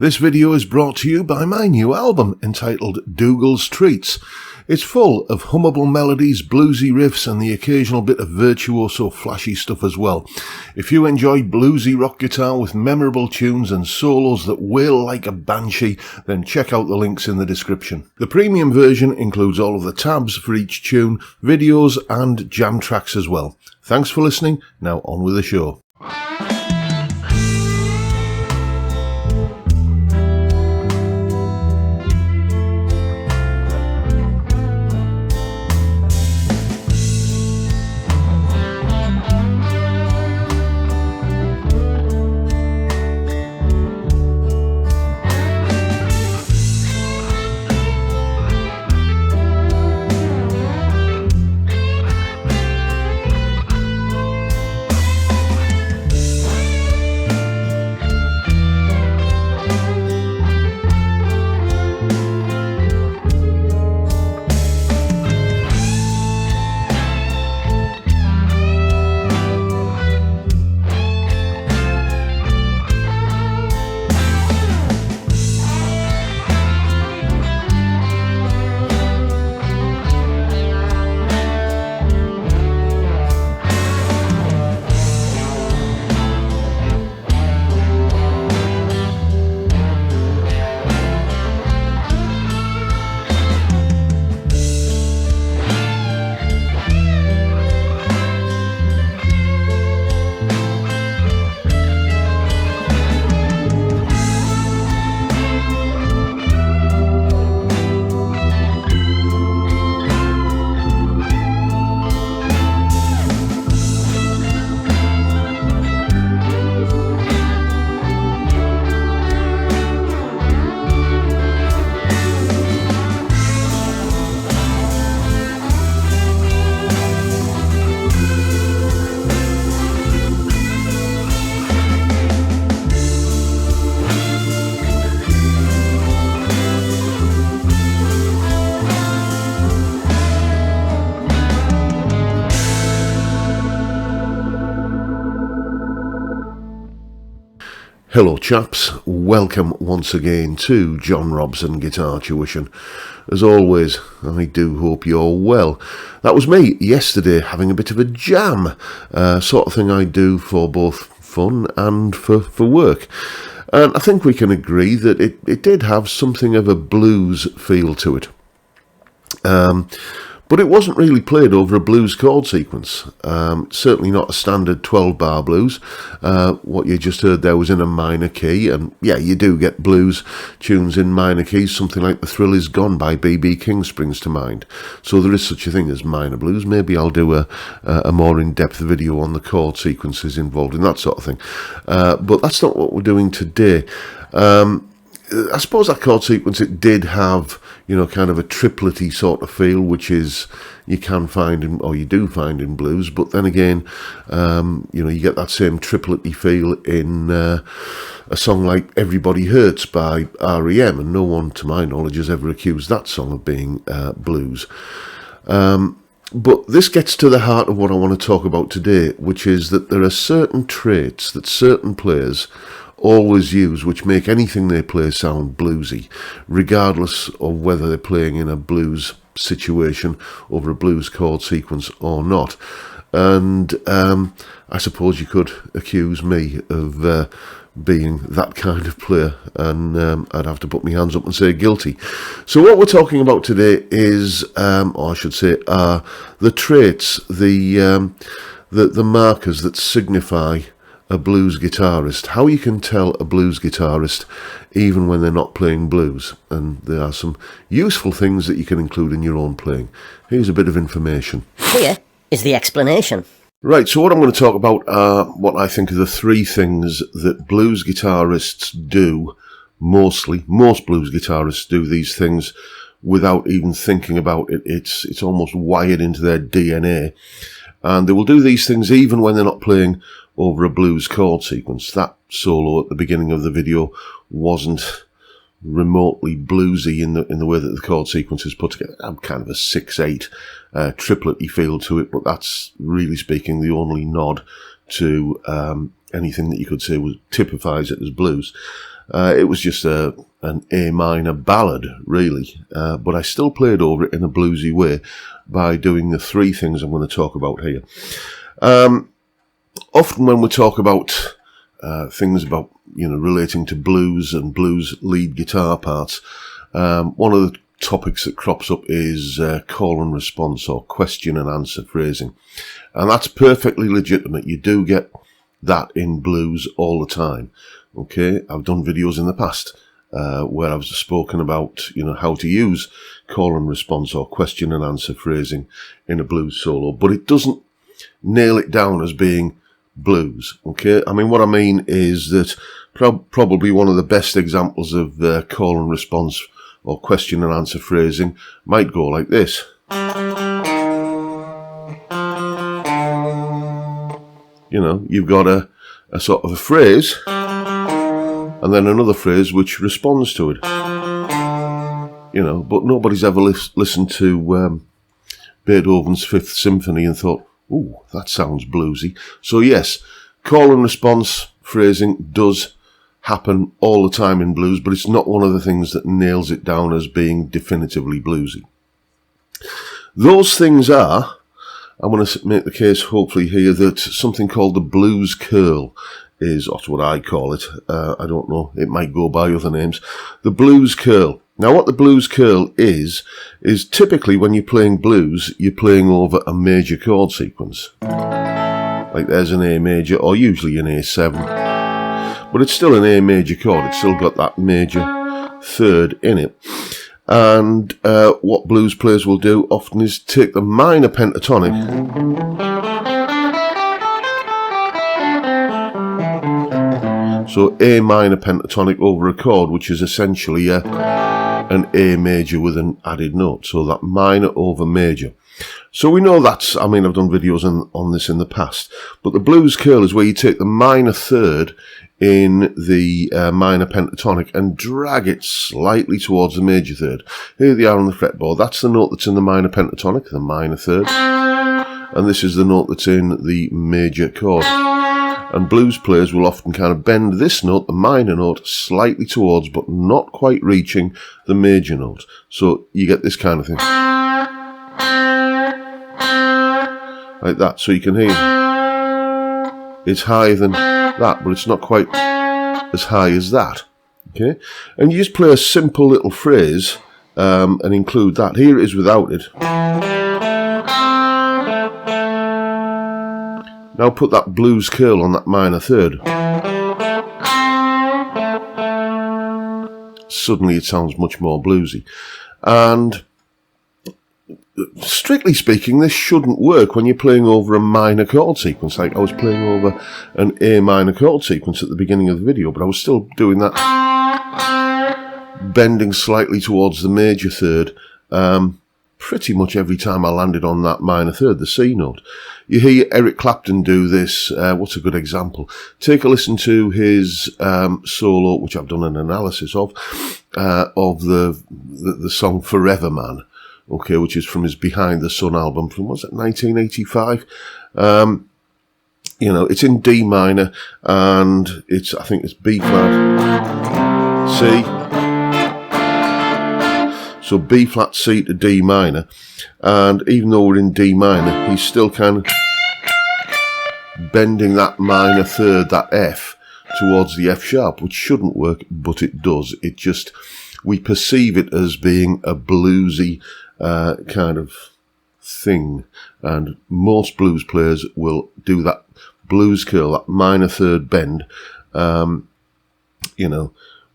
This video is brought to you by my new album entitled Dougal's Treats. It's full of hummable melodies, bluesy riffs and the occasional bit of virtuoso flashy stuff as well. If you enjoy bluesy rock guitar with memorable tunes and solos that wail like a banshee, then check out the links in the description. The premium version includes all of the tabs for each tune, videos and jam tracks as well. Thanks for listening, now on with the show. Hello chaps, welcome once again to John Robson Guitar Tuition. As always, I do hope you're well. That was me yesterday having a bit of a jam, sort of thing I do for both fun and for work. And I think we can agree that it did have something of a blues feel to it. But it wasn't really played over a blues chord sequence. Certainly not a standard 12-bar blues. What you just heard there was in a minor key, and yeah, you do get blues tunes in minor keys. Something like The Thrill Is Gone by B.B. King springs to mind. So there is such a thing as minor blues. Maybe I'll do a more in-depth video on the chord sequences involved in that sort of thing. But that's not what we're doing today. I suppose that chord sequence, it did have, you know, kind of a triplety sort of feel, which is you can find in, or you do find in blues. But then again, you know, you get that same triplety feel in a song like Everybody Hurts by R.E.M. And no one, to my knowledge, has ever accused that song of being blues. But this gets to the heart of what I want to talk about today, which is that there are certain traits that certain players always use which make anything they play sound bluesy, regardless of whether they're playing in a blues situation over a blues chord sequence or not. And I suppose you could accuse me of being that kind of player, and I'd have to put my hands up and say guilty. So what we're talking about today is, or I should say, are the traits, the markers that signify a blues guitarist, how you can tell a blues guitarist even when they're not playing blues. And there are some useful things that you can include in your own playing. Here's a bit of information. Here is the explanation. Right, so what I'm going to talk about are what I think are the three things that blues guitarists do mostly. Most blues guitarists do these things without even thinking about it. It's almost wired into their DNA. And they will do these things even when they're not playing over a blues chord sequence. That solo at the beginning of the video wasn't remotely bluesy in the way that the chord sequence is put together. I'm kind of a 6/8 triplet-y feel to it, but that's really speaking the only nod to anything that you could say typifies it as blues. It was just an A minor ballad, really, but I still played over it in a bluesy way by doing the three things I'm going to talk about here. Often when we talk about things about, relating to blues and blues lead guitar parts, one of the topics that crops up is call and response, or question and answer phrasing. And that's perfectly legitimate. You do get that in blues all the time. Okay, I've done videos in the past where I've spoken about, how to use call and response or question and answer phrasing in a blues solo, but it doesn't nail it down as being blues. Okay, I mean, what I mean is that probably one of the best examples of call and response or question and answer phrasing might go like this. You've got a sort of a phrase and then another phrase which responds to it. But nobody's ever listened to Beethoven's Fifth Symphony and thought, ooh, that sounds bluesy. So yes, call and response phrasing does happen all the time in blues, but it's not one of the things that nails it down as being definitively bluesy. Those things are, I'm going to make the case hopefully here that something called the blues curl is, that's what I call it. I don't know, it might go by other names. The blues curl. Now what the blues curl is typically when you're playing blues, you're playing over a major chord sequence. Like there's an A major, or usually an A7. But it's still an A major chord. It's still got that major third in it. And what blues players will do often is take the minor pentatonic so A minor pentatonic over a chord, which is essentially an A major with an added note. So that minor over major. So we know that's, I've done videos on this in the past, but the blues curl is where you take the minor third in the minor pentatonic and drag it slightly towards the major third. Here they are on the fretboard. That's the note that's in the minor pentatonic, the minor third. And this is the note that's in the major chord. And blues players will often kind of bend this note, the minor note, slightly towards, but not quite reaching the major note. So you get this kind of thing. Like that. So you can hear it's higher than that, but it's not quite as high as that. Okay, and you just play a simple little phrase and include that. Here it is without it. Now put that blues curl on that minor third. Suddenly it sounds much more bluesy. And strictly speaking, this shouldn't work when you're playing over a minor chord sequence. Like I was playing over an A minor chord sequence at the beginning of the video, but I was still doing that, bending slightly towards the major third, pretty much every time I landed on that minor third, the C note. You hear Eric Clapton do this. What's a good example? Take a listen to his solo, which I've done an analysis of the song Forever Man. Okay, which is from his Behind the Sun album from, was it 1985? It's in D minor, and I think it's B flat, C. So B flat, C to D minor. And even though we're in D minor, he's still kind of bending that minor third, that F, towards the F sharp, which shouldn't work, but it does. It just, we perceive it as being a bluesy kind of thing, and most blues players will do that blues curl, that minor third bend,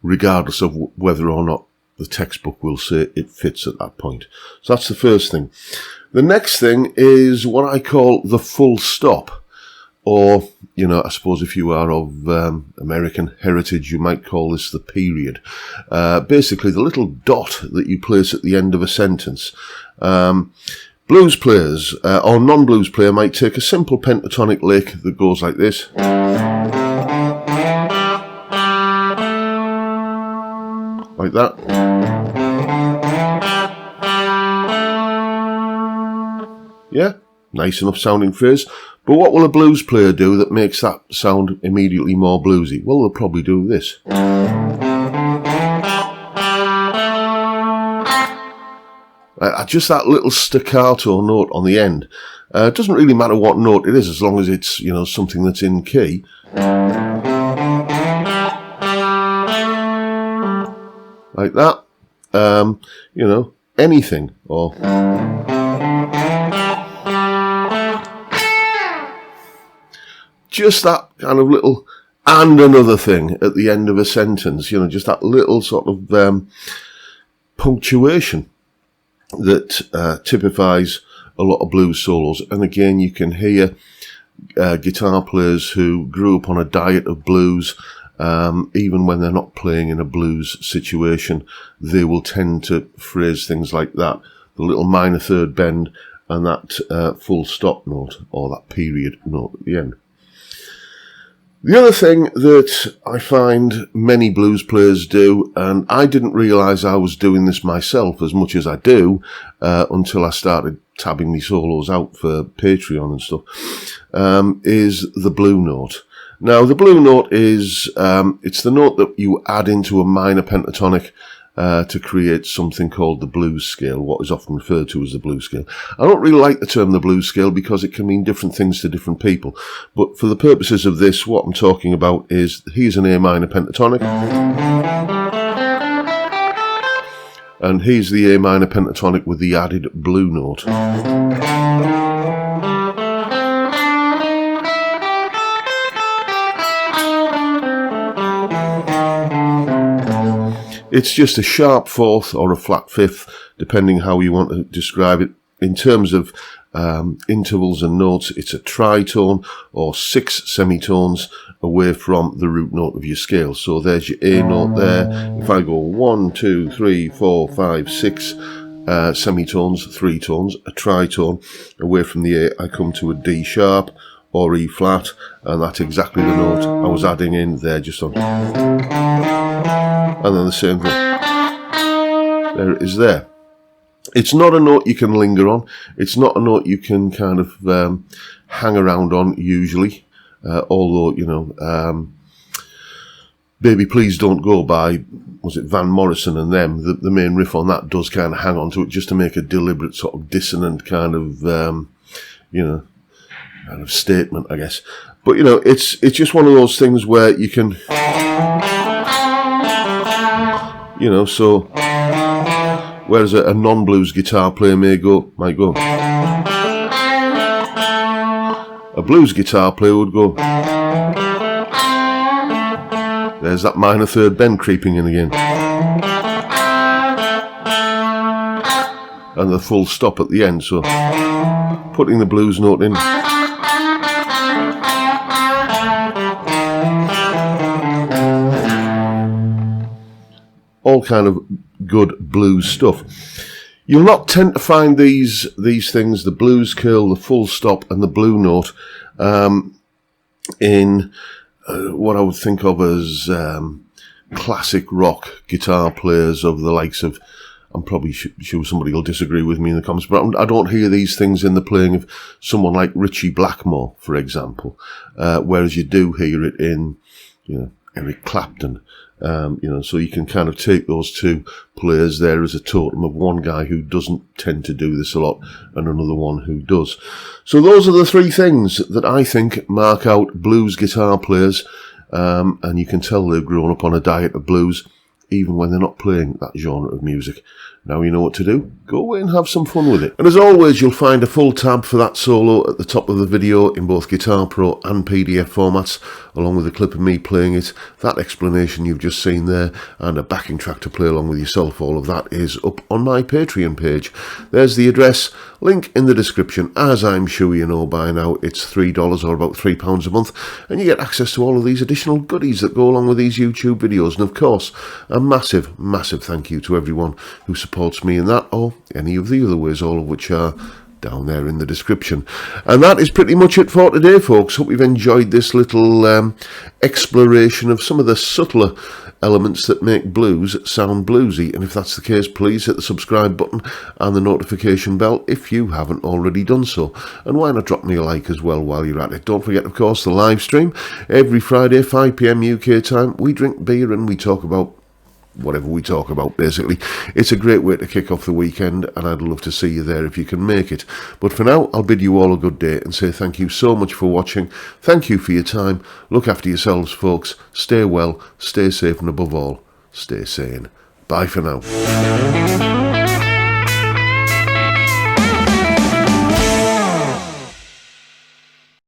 regardless of whether or not the textbook will say it fits at that point. So that's the first thing. The next thing is what I call the full stop, or, I suppose if you are of American heritage, you might call this the period. Basically, the little dot that you place at the end of a sentence. Blues players, or non-blues player, might take a simple pentatonic lick that goes like this. Like that. Yeah? nice enough sounding phrase. But what will a blues player do that makes that sound immediately more bluesy? Well, they'll probably do this. Just that little staccato note on the end. It doesn't really matter what note it is, as long as it's, you know, something that's in key. Like that. You know, anything. Or just that kind of little and another thing at the end of a sentence. You know, just that little sort of punctuation that typifies a lot of blues solos. And again, you can hear guitar players who grew up on a diet of blues, even when they're not playing in a blues situation, they will tend to phrase things like that. The little minor third bend and that full stop note, or that period note at the end. The other thing that I find many blues players do, and I didn't realise I was doing this myself as much as I do, until I started tabbing me solos out for Patreon and stuff, is the blue note. Now, the blue note is, it's the note that you add into a minor pentatonic to create something called the blues scale, what is often referred to as the blues scale. I don't really like the term the blues scale because it can mean different things to different people. But for the purposes of this, what I'm talking about is, here's an A minor pentatonic. And here's the A minor pentatonic with the added blue note. It's just a sharp fourth or a flat fifth, depending how you want to describe it. In terms of intervals and notes, it's a tritone or 6 semitones away from the root note of your scale. So there's your A note there. If I go 1, 2, 3, 4, 5, 6 semitones, 3 tones, a tritone, away from the A, I come to a D sharp or E flat, and that's exactly the note I was adding in there just on. And then the same thing. There it is there. It's not a note you can linger on. It's not a note you can kind of hang around on usually. Although, you know, Baby Please Don't Go by, was it Van Morrison and them, the main riff on that does kind of hang on to it just to make a deliberate sort of dissonant kind of, you know, kind of statement, I guess. But, you know, it's just one of those things where you can, you know, so whereas a non-blues guitar player might go, a blues guitar player would go, there's that minor third bend creeping in again, and the full stop at the end. So putting the blues note in, all kind of good blues stuff. You'll not tend to find these things, the blues curl, the full stop and the blue note, in what I would think of as classic rock guitar players of the likes of, I'm probably sure somebody will disagree with me in the comments, but I don't hear these things in the playing of someone like Richie Blackmore, for example, whereas you do hear it in, you know, Eric Clapton. You know, so you can kind of take those two players there as a totem of one guy who doesn't tend to do this a lot and another one who does. So those are the three things that I think mark out blues guitar players, and you can tell they've grown up on a diet of blues, even when they're not playing that genre of music. Now you know what to do. Go away and have some fun with it. And as always, you'll find a full tab for that solo at the top of the video in both Guitar Pro and PDF formats, along with a clip of me playing it, that explanation you've just seen there, and a backing track to play along with yourself. All of that is up on my Patreon page. There's the address, link in the description. As I'm sure you know by now, it's $3 or about £3 a month, and you get access to all of these additional goodies that go along with these YouTube videos. And of course, a massive, massive thank you to everyone who supports me in that, or any of the other ways, all of which are down there in the description. And that is pretty much it for today, folks. Hope you've enjoyed this little exploration of some of the subtler elements that make blues sound bluesy. And if that's the case, please hit the subscribe button and the notification bell if you haven't already done so. And why not drop me a like as well while you're at it. Don't forget, of course, the live stream every Friday, 5 p.m. UK time. We drink beer and we talk about whatever we talk about, basically. It's a great way to kick off the weekend, and I'd love to see you there if you can make it. But for now, I'll bid you all a good day and say thank you so much for watching. Thank you for your time. Look after yourselves, folks. Stay well, stay safe, and above all, stay sane. Bye for now.